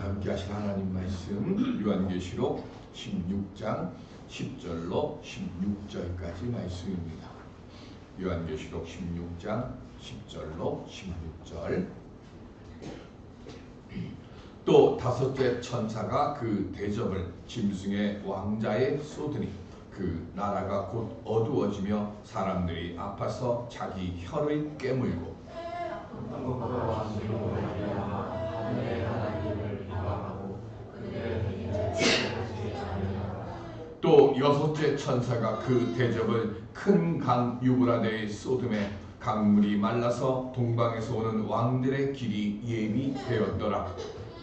함께 하실 하나님 말씀 요한계시록 16장 10절로 16절까지 말씀입니다. 요한계시록 16장 10절로 16절. 또 다섯째 천사가 그 대접을 짐승의 왕자에 쏟으니 그 나라가 곧 어두워지며 사람들이 아파서 자기 혀를 깨물고 또 여섯째 천사가 그 대접을 큰 강 유브라데에 쏟음에 강물이 말라서 동방에서 오는 왕들의 길이 예비되었더라.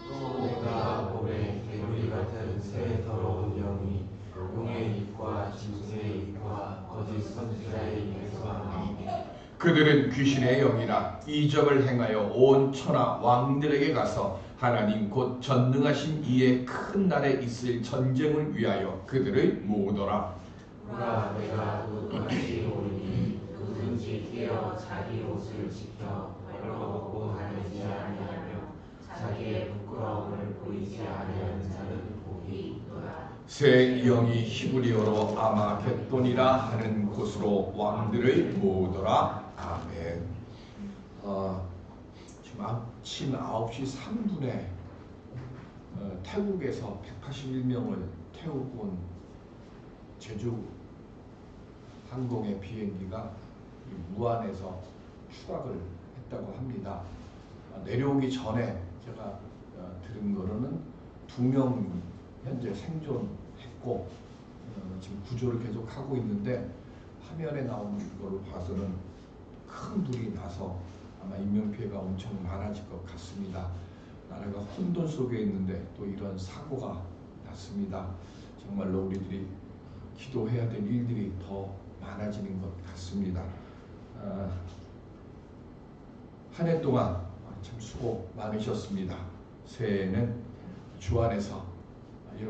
또 내가 보매 개구리 같은 새 더러운 영이 용의 입과 짐승의 입과 거짓 선지자의 입에서 나오니 그들은 귀신의 영이라 이적을 행하여 온 천하 왕들에게 가서 하나님 곧 전능하신 이의 큰 날에 있을 전쟁을 위하여 그들을 모으더라. 보라 내가 곧 같이 오니 누구든지 깨어 자기 옷을 지켜 벌거벗고 다니지 아니하며 자기의 부끄러움을 보이지 아니하는 자는 복이 있도다. 새 영이 히브리어로 아마겟돈이라 하는 곳으로 왕들을 모으더라. 아멘. 지금 아침 9시 3분에 태국에서 181명을 태우고 온 제주 항공의 비행기가 무안에서 추락을 했다고 합니다. 내려오기 전에 제가 들은 거로는 2명 현재 생존했고 지금 구조를 계속 하고 있는데 화면에 나오는 걸 봐서는 큰 불이 나서 아마 인명피해가 엄청 많아질 것 같습니다. 나라가 혼돈 속에 있는데 또 이런 사고가 났습니다. 정말로 우리들이 기도해야 될 일들이 더 많아지는 것 같습니다. 한 해 동안 참 수고 많으셨습니다. 새해에는 주 안에서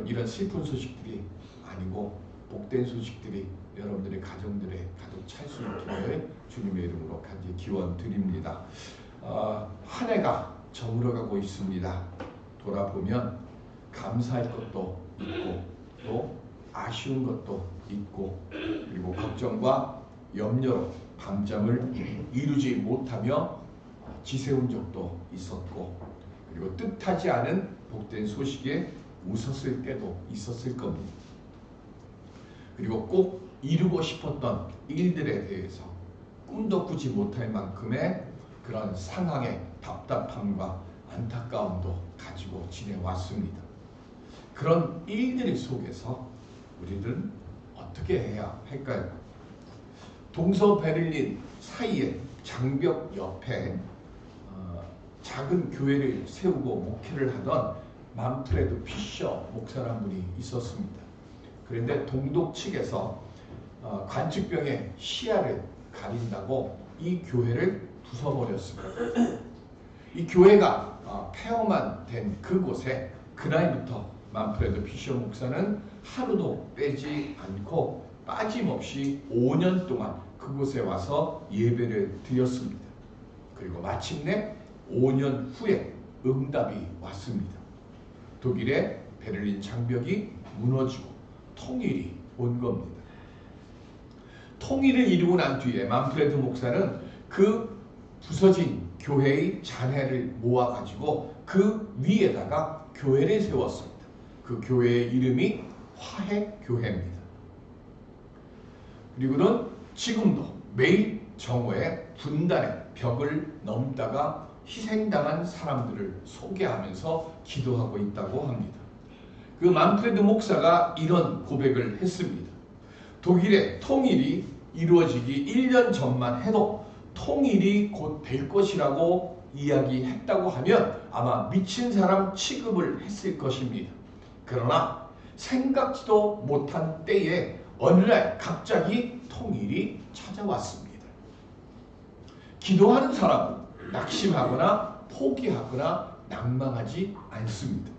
이런 슬픈 소식들이 아니고 복된 소식들이 여러분들의 가정들에 가득 찰 수 있기를 주님의 이름으로 간절히 기원 드립니다. 한 해가 저물어가고 있습니다. 돌아보면 감사할 것도 있고 또 아쉬운 것도 있고 그리고 걱정과 염려로 밤잠을 이루지 못하며 지새운 적도 있었고 그리고 뜻하지 않은 복된 소식에 웃었을 때도 있었을 겁니다. 그리고 꼭 이루고 싶었던 일들에 대해서 꿈도 꾸지 못할 만큼의 그런 상황의 답답함과 안타까움도 가지고 지내왔습니다. 그런 일들 속에서 우리들은 어떻게 해야 할까요? 동서 베를린 사이에 장벽 옆에 작은 교회를 세우고 목회를 하던 만프레드 피셔 목사라는 분이 있었습니다. 그런데 동독 측에서 관측병의 시야를 가린다고 이 교회를 부숴버렸습니다. 이 교회가 폐허만 된 그곳에 그날부터 만프레드 피셔 목사는 하루도 빼지 않고 빠짐없이 5년 동안 그곳에 와서 예배를 드렸습니다. 그리고 마침내 5년 후에 응답이 왔습니다. 독일의 베를린 장벽이 무너지고 통일이 온 겁니다. 통일을 이루고 난 뒤에 만프레드 목사는 그 부서진 교회의 잔해를 모아가지고 그 위에다가 교회를 세웠습니다. 그 교회의 이름이 화해교회입니다. 그리고는 지금도 매일 정오에 분단의 벽을 넘다가 희생당한 사람들을 소개하면서 기도하고 있다고 합니다. 그 만프레드 목사가 이런 고백을 했습니다. 독일의 통일이 이루어지기 1년 전만 해도 통일이 곧 될 것이라고 이야기했다고 하면 아마 미친 사람 취급을 했을 것입니다. 그러나 생각지도 못한 때에 어느 날 갑자기 통일이 찾아왔습니다. 기도하는 사람은 낙심하거나 포기하거나 낭망하지 않습니다.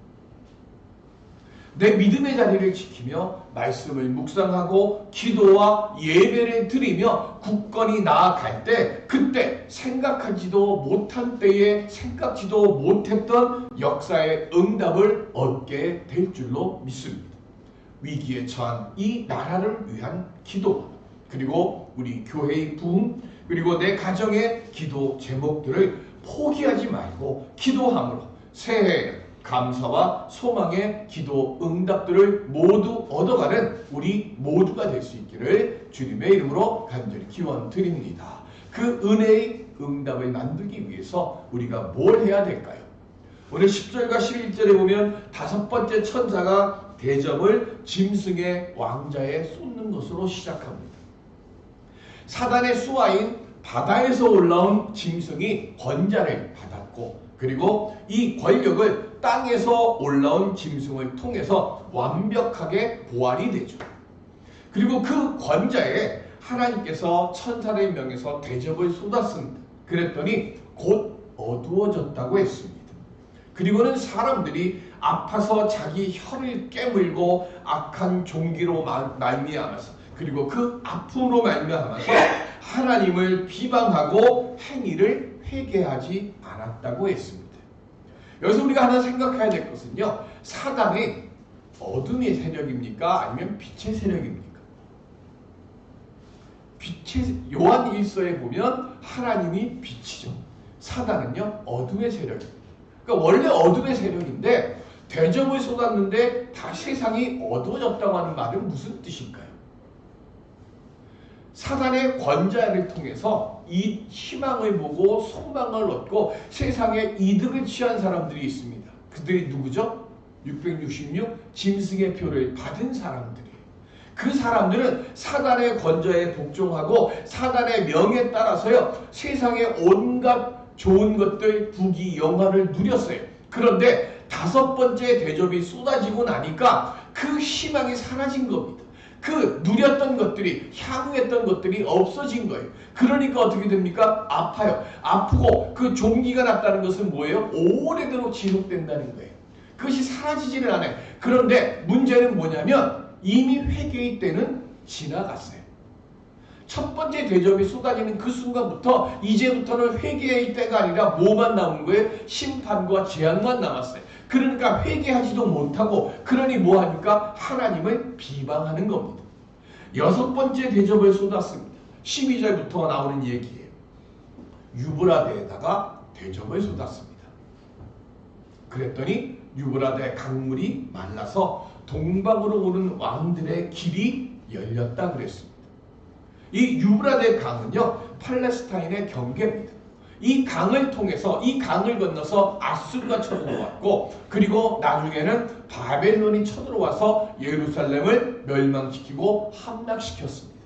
내 믿음의 자리를 지키며 말씀을 묵상하고 기도와 예배를 드리며 굳건히 나아갈 때 그때 생각하지도 못한 때에 생각지도 못했던 역사의 응답을 얻게 될 줄로 믿습니다. 위기에 처한 이 나라를 위한 기도 그리고 우리 교회의 부흥 그리고 내 가정의 기도 제목들을 포기하지 말고 기도함으로 새해 감사와 소망의 기도 응답들을 모두 얻어가는 우리 모두가 될 수 있기를 주님의 이름으로 간절히 기원드립니다. 그 은혜의 응답을 만들기 위해서 우리가 뭘 해야 될까요? 오늘 10절과 11절에 보면 다섯 번째 천사가 대접을 짐승의 왕자에 쏟는 것으로 시작합니다. 사단의 수하인 바다에서 올라온 짐승이 권자를 받았고 그리고 이 권력을 땅에서 올라온 짐승을 통해서 완벽하게 보완이 되죠. 그리고 그 권자에 하나님께서 천사를 명해서 대접을 쏟았습니다. 그랬더니 곧 어두워졌다고 했습니다. 그리고는 사람들이 아파서 자기 혀를 깨물고 악한 종기로 말미암아서 그리고 그 아픔으로 말미암아서 하나님을 비방하고 행위를 회개하지 않았다고 했습니다. 여기서 우리가 하나 생각해야 될 것은요. 사단이 어둠의 세력입니까? 아니면 빛의 세력입니까? 요한 1서에 보면 하나님이 빛이죠. 사단은요. 어둠의 세력입니다. 그러니까 원래 어둠의 세력인데 대접을 쏟았는데 다 세상이 어두워졌다고 하는 말은 무슨 뜻일까요? 사단의 권자를 통해서 이 희망을 보고 소망을 얻고 세상에 이득을 취한 사람들이 있습니다. 그들이 누구죠? 666 짐승의 표를 받은 사람들이에요. 그 사람들은 사단의 권자에 복종하고 사단의 명에 따라서요. 세상의 온갖 좋은 것들, 부귀, 영화를 누렸어요. 그런데 다섯 번째 대접이 쏟아지고 나니까 그 희망이 사라진 겁니다. 그 누렸던 것들이 향유했던 것들이 없어진 거예요. 그러니까 어떻게 됩니까? 아파요. 아프고 그 종기가 났다는 것은 뭐예요? 오래도록 지속된다는 거예요. 그것이 사라지지는 않아요. 그런데 문제는 뭐냐면 이미 회개의 때는 지나갔어요. 첫 번째 대접이 쏟아지는 그 순간부터 이제부터는 회개의 때가 아니라 뭐만 남은 거예요? 심판과 재앙만 남았어요. 그러니까 회개하지도 못하고 그러니 뭐하니까? 하나님을 비방하는 겁니다. 여섯 번째 대접을 쏟았습니다. 12절부터 나오는 얘기예요. 유브라데에다가 대접을 쏟았습니다. 그랬더니 유브라데 강물이 말라서 동방으로 오는 왕들의 길이 열렸다 그랬습니다. 이 유브라데 강은요 팔레스타인의 경계입니다. 이 강을 통해서 이 강을 건너서 아수르가 쳐들어왔고 그리고 나중에는 바벨론이 쳐들어와서 예루살렘을 멸망시키고 함락시켰습니다.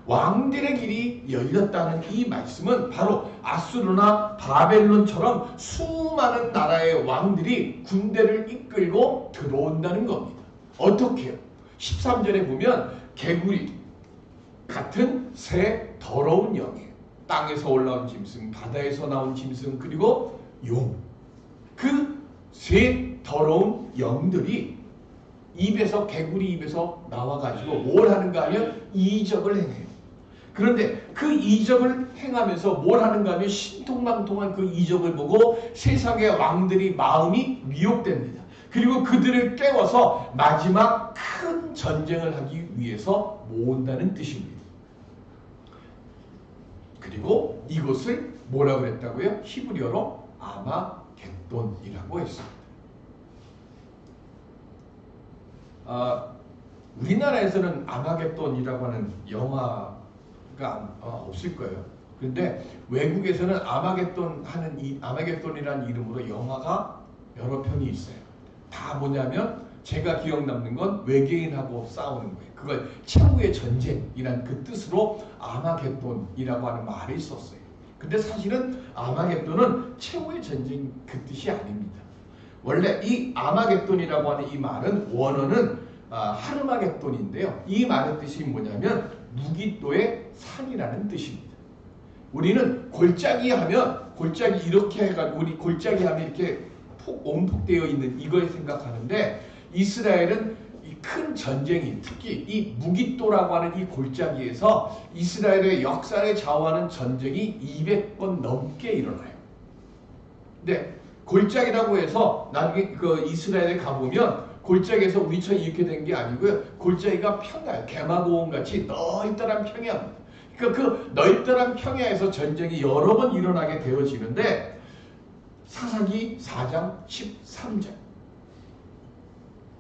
왕들의 길이 열렸다는 이 말씀은 바로 아수르나 바벨론처럼 수많은 나라의 왕들이 군대를 이끌고 들어온다는 겁니다. 어떻게요? 13절에 보면 개구리 같은 새 더러운 영이에요. 땅에서 올라온 짐승, 바다에서 나온 짐승, 그리고 용. 그 새 더러운 영들이 입에서 개구리 입에서 나와가지고 뭘 하는가 하면 이적을 행해요. 그런데 그 이적을 행하면서 뭘 하는가 하면 신통방통한 그 이적을 보고 세상의 왕들이 마음이 미혹됩니다. 그리고 그들을 깨워서 마지막 큰 전쟁을 하기 위해서 모은다는 뜻입니다. 그리고 이것을 뭐라고 했다고요? 히브리어로 아마겟돈이라고 했습니다. 우리나라에서는 아마겟돈이라고 하는 영화가 없을 거예요. 그런데 외국에서는 아마겟돈이라는 이름으로 영화가 여러 편이 있어요. 다 뭐냐면 제가 기억 남는 건 외계인하고 싸우는 거예요. 그걸 최후의 전쟁이란 그 뜻으로 아마겟돈이라고 하는 말을 썼어요. 근데 사실은 아마겟돈은 최후의 전쟁 그 뜻이 아닙니다. 원래 이 아마겟돈이라고 하는 이 말은 원어는 하르마겟돈인데요. 이 말의 뜻이 뭐냐면 무기또의 산이라는 뜻입니다. 우리는 골짜기 하면 골짜기 이렇게 해가지고 우리 골짜기 하면 이렇게 온폭되어 있는 이걸 생각하는데 이스라엘은 이 큰 전쟁이 특히 이 무기또라고 하는 이 골짜기에서 이스라엘의 역사를 좌우하는 전쟁이 200번 넘게 일어나요. 근데 골짜기라고 해서 나중에 그 이스라엘에 가보면 골짜기에서 우리처럼 이렇게 된 게 아니고요. 골짜기가 평야, 개마고원 같이 넓다란 평야입니다. 그러니까 그 넓다란 평야에서 전쟁이 여러 번 일어나게 되어지는데 사사기 4장 13절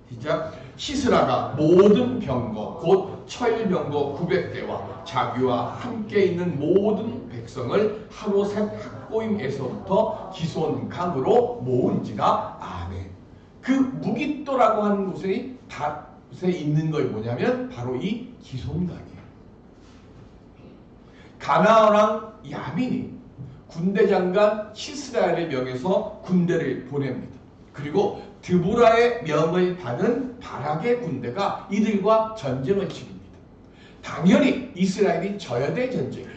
시작. 시스라가 모든 병거 곧 철병거 900대와 자기와 함께 있는 모든 백성을 하로셋 학고임에서부터 기손 강으로 모은지라. 아멘. 그 무기또라고 하는 곳에 있는 걸 뭐냐면 바로 이 기손강이에요. 가나안 왕 야빈이 군대 장관 시스라엘의 명에서 군대를 보냅니다. 그리고 드보라의 명을 받은 바락의 군대가 이들과 전쟁을 치릅니다. 당연히 이스라엘이 져야 될 전쟁이에요.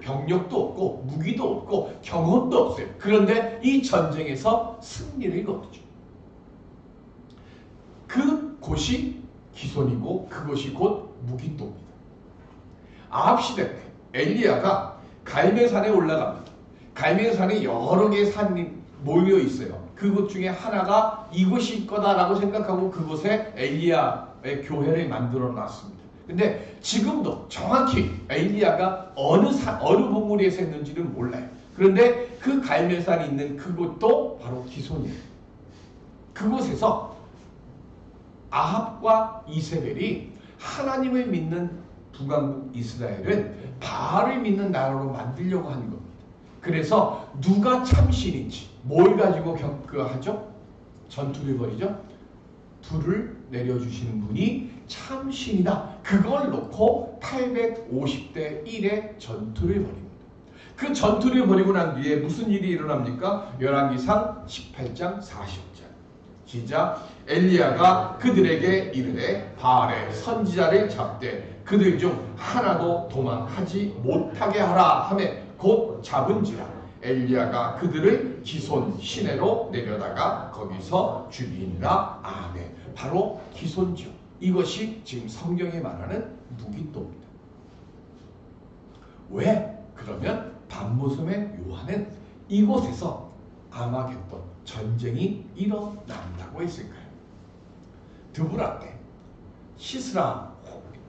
병력도 없고 무기도 없고 경험도 없어요. 그런데 이 전쟁에서 승리를 거두죠. 그 곳이 기손이고 그것이 곧 무기또입니다. 아합 시대 때 엘리야가 갈멜산에 올라갑니다. 갈멜산에 여러 개의 산이 모여 있어요. 그곳 중에 하나가 이곳일 거다라고 생각하고 그곳에 엘리야의 교회를 만들어 놨습니다. 근데 지금도 정확히 엘리야가 어느 봉우리에서 했는지는 몰라요. 그런데 그 갈멜산이 있는 그곳도 바로 기손이에요. 그곳에서 아합과 이세벨이 하나님을 믿는 북왕국 이스라엘은 바알을 믿는 나라로 만들려고 하는 겁니다. 그래서 누가 참신인지 뭘 가지고 하죠? 전투를 벌이죠? 불을 내려주시는 분이 참신이다. 그걸 놓고 850대 1의 전투를 벌입니다. 그 전투를 벌이고 난 뒤에 무슨 일이 일어납니까? 열왕기상 18장 40절 시작. 엘리야가 그들에게 이르되 바알의 선지자를 잡되 그들 중 하나도 도망하지 못하게 하라 하매 곧 잡은지라. 엘리야가 그들을 기손 시내로 내려다가 거기서 죽이니라. 아멘. 바로 기손지요. 이것이 지금 성경에 말하는 무기또입니다. 왜? 그러면 반모섬의 요한은 이곳에서 아마겟돈 전쟁이 일어난다고 했을까요? 드보라 때 시스라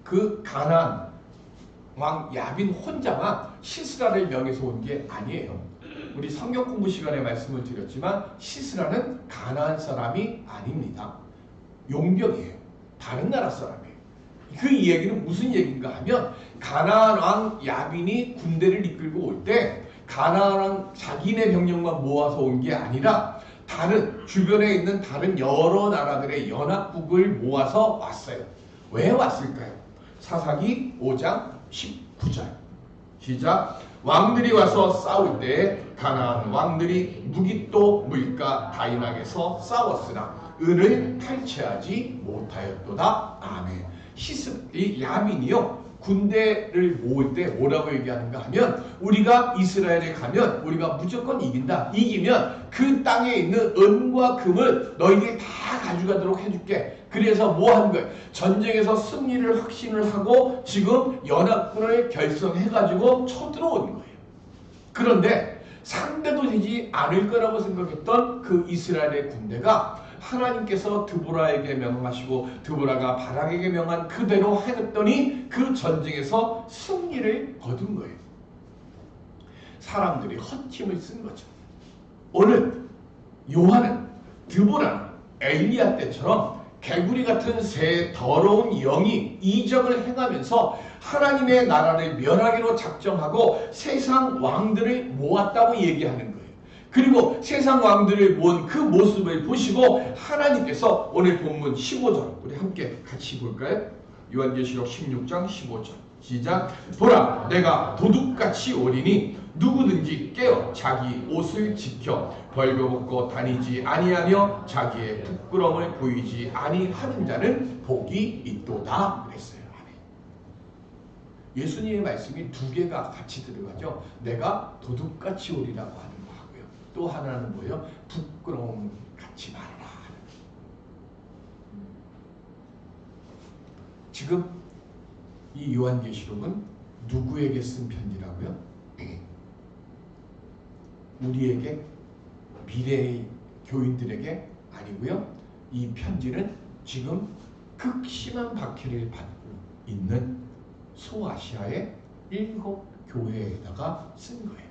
그 가나안 왕 야빈 혼자만 시스라를 명해서 온 게 아니에요. 우리 성경 공부 시간에 말씀을 드렸지만 시스라는 가나안 사람이 아닙니다. 용병이에요. 다른 나라 사람이에요. 그 얘기는 무슨 얘기인가 하면 가나안 왕 야빈이 군대를 이끌고 올 때 가나안 왕 자기네 병력만 모아서 온 게 아니라 다른 주변에 있는 다른 여러 나라들의 연합국을 모아서 왔어요. 왜 왔을까요? 사사기 5장 19절 시작. 왕들이 와서 싸울 때 가나안 왕들이 무기또 물가 다이낙에서 싸웠으나 은을 탈취하지 못하였도다. 아멘. 이 야민이요 군대를 모을 때 뭐라고 얘기하는가 하면 우리가 이스라엘에 가면 우리가 무조건 이긴다. 이기면 그 땅에 있는 은과 금을 너희들이 다 가져가도록 해줄게. 그래서 뭐 하는 거예요? 전쟁에서 승리를 확신을 하고 지금 연합군을 결성해가지고 쳐들어오는 거예요. 그런데 상대도 되지 않을 거라고 생각했던 그 이스라엘의 군대가 하나님께서 드보라에게 명하시고 드보라가 바락에게 명한 그대로 해냈더니 그 전쟁에서 승리를 거둔 거예요. 사람들이 헛힘을 쓴 거죠. 오늘 요한은 드보라는 엘리야 때처럼 개구리 같은 새 더러운 영이 이적을 행하면서 하나님의 나라를 멸하기로 작정하고 세상 왕들을 모았다고 얘기하는 거예요. 그리고 세상 왕들을 모은 그 모습을 보시고 하나님께서 오늘 본문 15절 우리 함께 같이 볼까요? 요한계시록 16장 15절 시작. 보라 내가 도둑같이 오리니 누구든지 깨어 자기 옷을 지켜 벌거벗고 다니지 아니하며 자기의 부끄러움을 보이지 아니하는 자는 복이 있도다 그랬어요. 예수님의 말씀이 두 개가 같이 들어가죠. 내가 도둑같이 오리라고 하는 거 하고요. 또 하나는 뭐예요? 부끄러움 받지 말아라. 지금 이 요한계시록은 누구에게 쓴 편지라고요? 우리에게, 미래의 교인들에게 아니고요. 이 편지는 지금 극심한 박해를 받고 있는 소아시아의 7 교회에다가 쓴 거예요.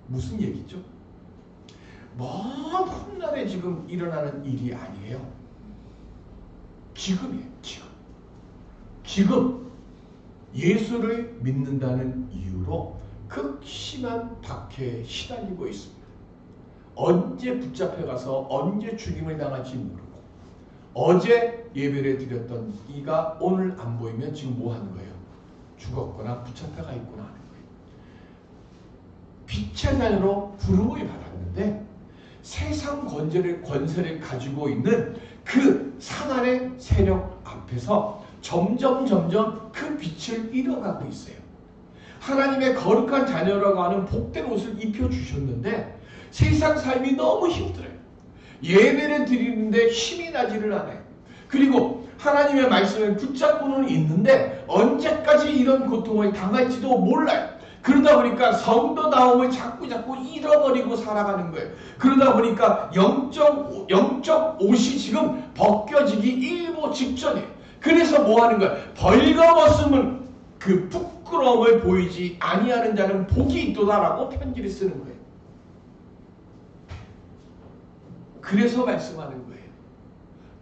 무슨 얘기죠? 먼 훗날에 지금 일어나는 일이 아니에요. 지금이에요. 지금 예수를 믿는다는 이유로 극심한 박해에 시달리고 있습니다. 언제 붙잡혀가서 언제 죽임을 당할지 모르고, 어제 예배를 드렸던 이가 오늘 안 보이면 지금 뭐 하는 거예요? 죽었거나 붙잡혀가 있구나 하는 거예요. 빛의 자녀로 부름을 받았는데 세상 권세를 가지고 있는 그 사단의 세력 앞에서 점점 그 빛을 잃어가고 있어요. 하나님의 거룩한 자녀라고 하는 복된 옷을 입혀주셨는데 세상 삶이 너무 힘들어요. 예배를 드리는데 힘이 나지를 않아요. 그리고 하나님의 말씀을 붙잡고는 있는데 언제까지 이런 고통을 당할지도 몰라요. 그러다 보니까 성도다움을 자꾸 잃어버리고 살아가는 거예요. 그러다 보니까 영적 옷이 지금 벗겨지기 일보 직전이에요. 그래서 뭐 하는 거야? 벌거벗으면 그 부끄러움을 보이지 아니하는 자는 복이 있도다라고 편지를 쓰는 거예요. 그래서 말씀하는 거예요.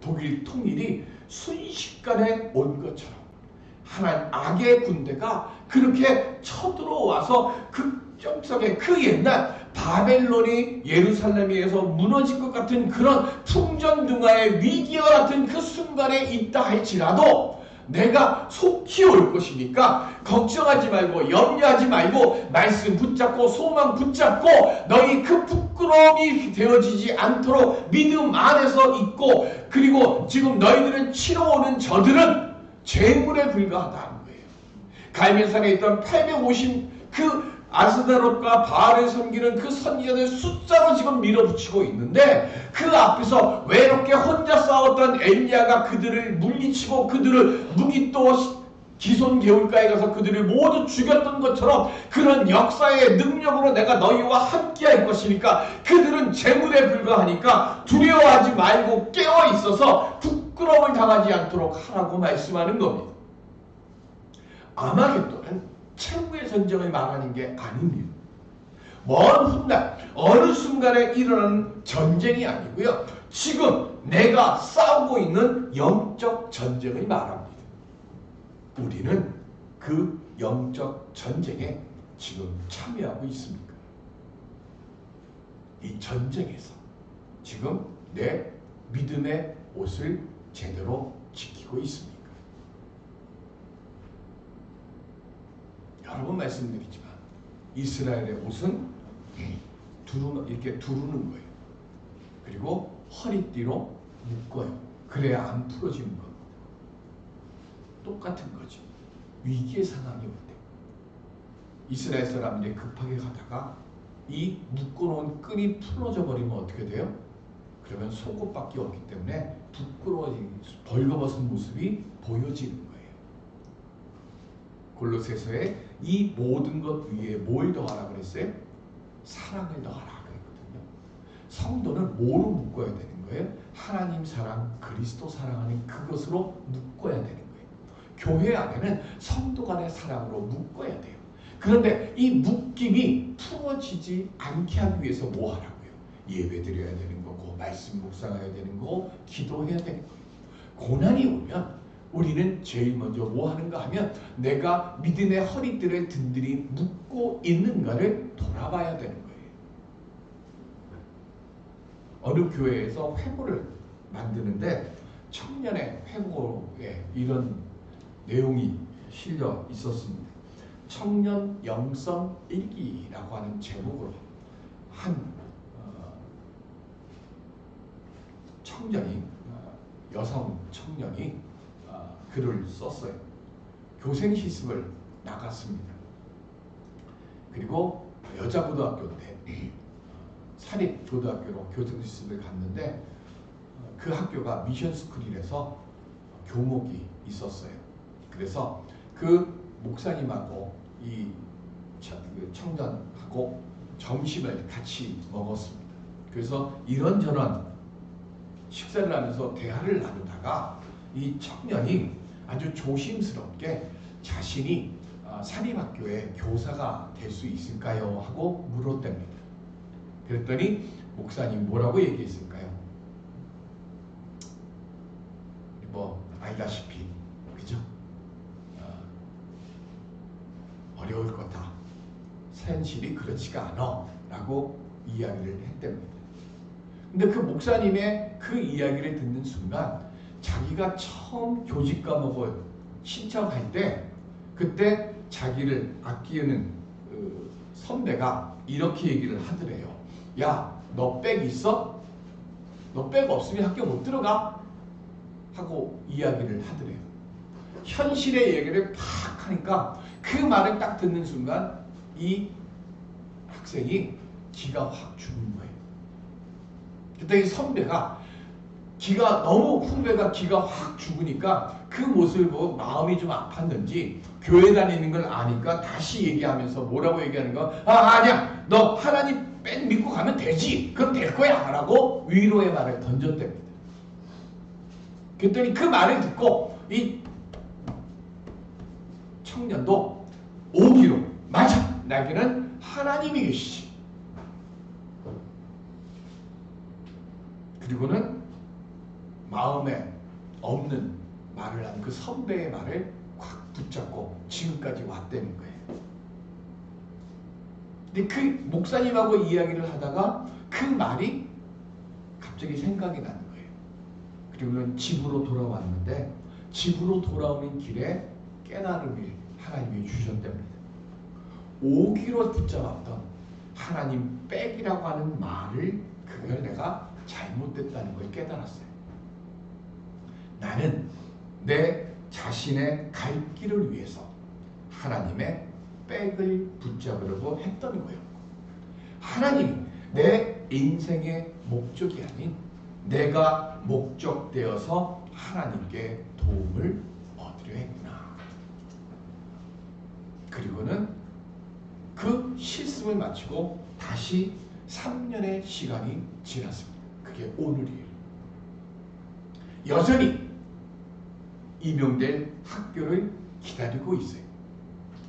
독일 통일이 순식간에 온 것처럼 하나님 악의 군대가 그렇게 쳐들어와서 극정성의 그 옛날 바벨론이 예루살렘에서 무너질 것 같은 그런 풍전등화의 위기와 같은 그 순간에 있다 할지라도 내가 속히 올 것이니까 걱정하지 말고 염려하지 말고 말씀 붙잡고 소망 붙잡고 너희 그 부끄러움이 되어지지 않도록 믿음 안에서 있고, 그리고 지금 너희들은 치러오는 저들은 재물에 불과하다는 거예요. 갈멜산에 있던 850 그 아스다롯과 바알을 섬기는 그 선지자들 숫자로 지금 밀어붙이고 있는데 그 앞에서 외롭게 혼자 싸웠던 엘리야가 그들을 물리치고 그들을 무기또 기손 개울가에 가서 그들을 모두 죽였던 것처럼 그런 역사의 능력으로 내가 너희와 함께할 것이니까 그들은 재물에 불과하니까 두려워하지 말고 깨어있어서 부끄러움을 당하지 않도록 하라고 말씀하는 겁니다. 아마겟돈은 최후의 전쟁을 말하는 게 아닙니다. 먼 훗날 어느 순간에 일어나는 전쟁이 아니고요. 지금 내가 싸우고 있는 영적 전쟁을 말합니다. 우리는 그 영적 전쟁에 지금 참여하고 있습니까? 이 전쟁에서 지금 내 믿음의 옷을 제대로 지키고 있습니까? 여러 번 말씀드리지만 이스라엘의 옷은 이렇게 두르는 거예요. 그리고 허리띠로 묶어요. 그래야 안 풀어지는 겁니다. 똑같은 거죠. 위기의 상황이 올 때 이스라엘 사람들이 급하게 가다가 이 묶어놓은 끈이 풀어져 버리면 어떻게 돼요? 그러면 속옷밖에 없기 때문에 부끄러워지는 벌거벗은 모습이 보여지는 거예요. 골로새서에 이 모든 것 위에 뭘 더하라 그랬어요? 사랑을 더하라 그랬거든요. 성도는 뭐로 묶어야 되는 거예요? 하나님 사랑, 그리스도 사랑하는 그것으로 묶어야 되는 거예요. 교회 안에는 성도 간의 사랑으로 묶어야 돼요. 그런데 이 묶임이 풀어지지 않게 하기 위해서 뭐 하라고요? 예배 드려야 되는 거고, 말씀 묵상해야 되는 거고, 기도해야 되는 거예요. 고난이 오면 우리는 제일 먼저 뭐 하는가 하면 내가 믿음의 허리띠를 든든히 묶고 있는가를 돌아봐야 되는 거예요. 어느 교회에서 회고를 만드는데 청년의 회고에 이런 내용이 실려 있었습니다. 청년 영성 일기라고 하는 제목으로 한 청년이 여성 청년이 글을 썼어요. 교생 실습을 나갔습니다. 그리고 여자 고등학교인데 사립고등학교로 교정실습을 갔는데 그 학교가 미션스쿨이라서 교목이 있었어요. 그래서 그 목사님하고 이 청년하고 점심을 같이 먹었습니다. 그래서 이런저런 식사를 하면서 대화를 나누다가 이 청년이 아주 조심스럽게 자신이 사립학교의 교사가 될 수 있을까요? 하고 물었답니다. 그랬더니 목사님 뭐라고 얘기했을까요? 뭐 알다시피 그죠? 어려울 거다. 현실이 그렇지가 않아 라고 이야기를 했답니다. 근데 그 목사님의 그 이야기를 듣는 순간 자기가 처음 교직 과목을 신청할 때 그때 자기를 아끼는 선배가 이렇게 얘기를 하더래요. 야, 너 백 있어? 너 백 없으면 학교 못 들어가? 하고 이야기를 하더래요. 현실의 얘기를 팍 하니까 그 말을 딱 듣는 순간 이 학생이 기가 확 죽는 거예요. 그때 이 선배가 후배가 기가 확 죽으니까 그 모습을 보고 마음이 좀 아팠는지 교회 다니는 걸 아니까 다시 얘기하면서 뭐라고 얘기하는 거? 아니야, 너 하나님 뺀 믿고 가면 되지. 그럼 될 거야 라고 위로의 말을 던졌답니다. 그랬더니 그 말을 듣고 이 청년도 오기로 맞아, 나에게는 하나님이 계시지. 그리고는 마음에 없는 말을 한 그 선배의 말을 꽉 붙잡고 지금까지 왔다는 거예요. 근데 그 목사님하고 이야기를 하다가 그 말이 갑자기 생각이 나는 거예요. 그리고는 집으로 돌아왔는데 집으로 돌아오는 길에 깨달음을 하나님이 주셨답니다. 오기로 붙잡았던 하나님 빽이라고 하는 말을 그걸 내가 잘못됐다는 걸 깨달았어요. 나는 내 자신의 갈 길을 위해서 하나님의 빽을 붙잡으려고 했던 거예요. 하나님이 내 인생의 목적이 아닌 내가 목적되어서 하나님께 도움을 얻으려 했구나. 그리고는 그 실습을 마치고 다시 3년의 시간이 지났습니다. 그게 오늘이에요. 여전히 임용될 학교를 기다리고 있어요.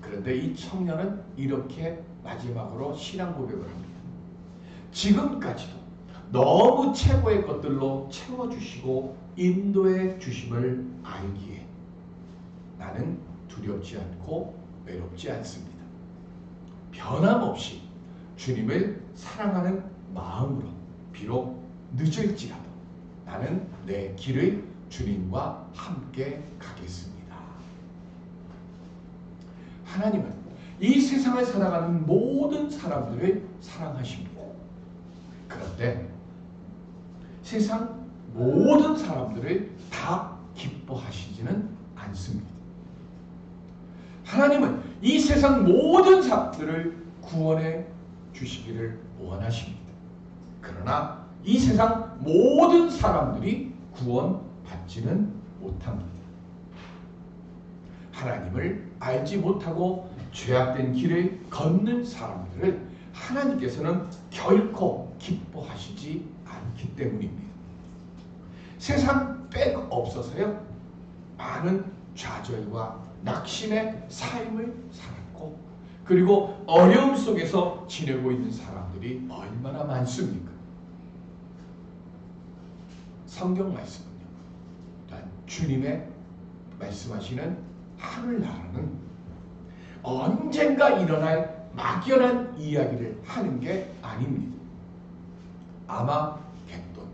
그런데 이 청년은 이렇게 마지막으로 신앙 고백을 합니다. 지금까지도 너무 최고의 것들로 채워주시고 인도해 주심을 알기에 나는 두렵지 않고 외롭지 않습니다. 변함없이 주님을 사랑하는 마음으로 비록 늦을지라도 나는 내 길을 주님과 함께 가겠습니다. 하나님은 이 세상을 살아가는 모든 사람들을 사랑하십니다. 그런데 세상 모든 사람들을 다 기뻐하시지는 않습니다. 하나님은 이 세상 모든 사람들을 구원해 주시기를 원하십니다. 그러나 이 세상 모든 사람들이 구원받지는 못합니다. 하나님을 알지 못하고 죄악된 길을 걷는 사람들을 하나님께서는 결코 기뻐하시지 않기 때문입니다. 세상 빽 없어서요, 많은 좌절과 낙심의 삶을 살았고 그리고 어려움 속에서 지내고 있는 사람들이 얼마나 많습니까? 성경 말씀은요, 주님의 말씀하시는 하늘나라는 언젠가 일어날 막연한 이야기를 하는 게 아닙니다. 아마겟돈,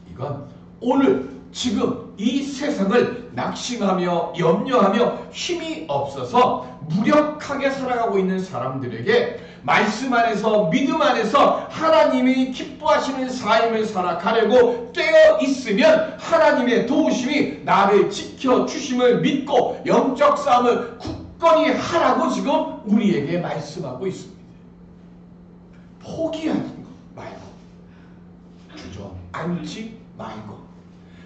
이건 오늘 지금 이 세상을 낙심하며 염려하며 힘이 없어서 무력하게 살아가고 있는 사람들에게 말씀 안에서 믿음 안에서 하나님이 기뻐하시는 삶을 살아가려고 깨어 있으면 하나님의 도우심이 나를 지켜주심을 믿고 영적 싸움을 굳건히 하라고 지금 우리에게 말씀하고 있습니다. 포기하는 것, 말고, 주저앉지 말고,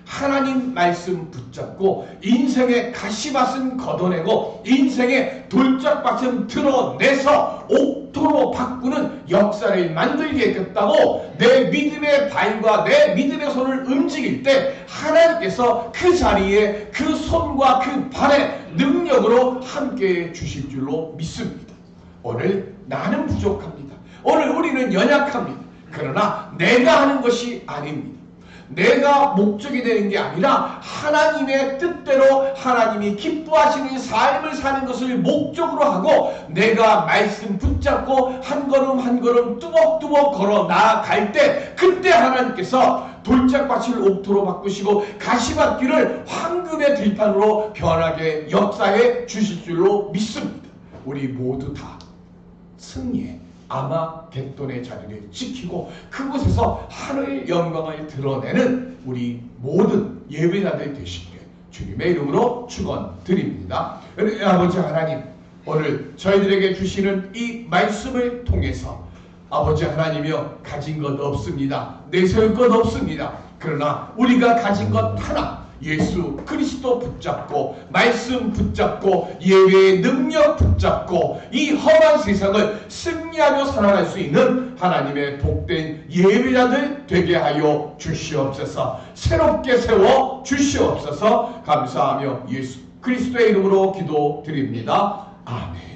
하나님 말씀 붙잡고 인생의 가시밭은 걷어내고 인생의 돌짝밭은 드러내서 옥토로 바꾸는 역사를 만들겠다고 내 믿음의 발과 내 믿음의 손을 움직일 때 하나님께서 그 자리에 그 손과 그 발의 능력으로 함께해 주실 줄로 믿습니다. 오늘 나는 부족합니다. 오늘 우리는 연약합니다. 그러나 내가 하는 것이 아닙니다. 내가 목적이 되는 게 아니라 하나님의 뜻대로 하나님이 기뻐하시는 삶을 사는 것을 목적으로 하고 내가 말씀 붙잡고 한 걸음 한 걸음 뚜벅뚜벅 걸어 나아갈 때 그때 하나님께서 돌짝밭을 옥토로 바꾸시고 가시밭길을 황금의 들판으로 변하게 역사해 주실 줄로 믿습니다. 우리 모두 다 승리해 아마겟돈의 자리를 지키고 그곳에서 하늘의 영광을 드러내는 우리 모든 예배자들 되시기를 주님의 이름으로 축원드립니다. 아버지 하나님, 오늘 저희들에게 주시는 이 말씀을 통해서 아버지 하나님이여 가진 것 없습니다. 내세울 것 없습니다. 그러나 우리가 가진 것 하나, 예수 그리스도 붙잡고 말씀 붙잡고 예배의 능력 붙잡고 이 험한 세상을 승리하며 살아갈 수 있는 하나님의 복된 예배자들 되게 하여 주시옵소서. 새롭게 세워 주시옵소서. 감사하며 예수 그리스도의 이름으로 기도드립니다. 아멘.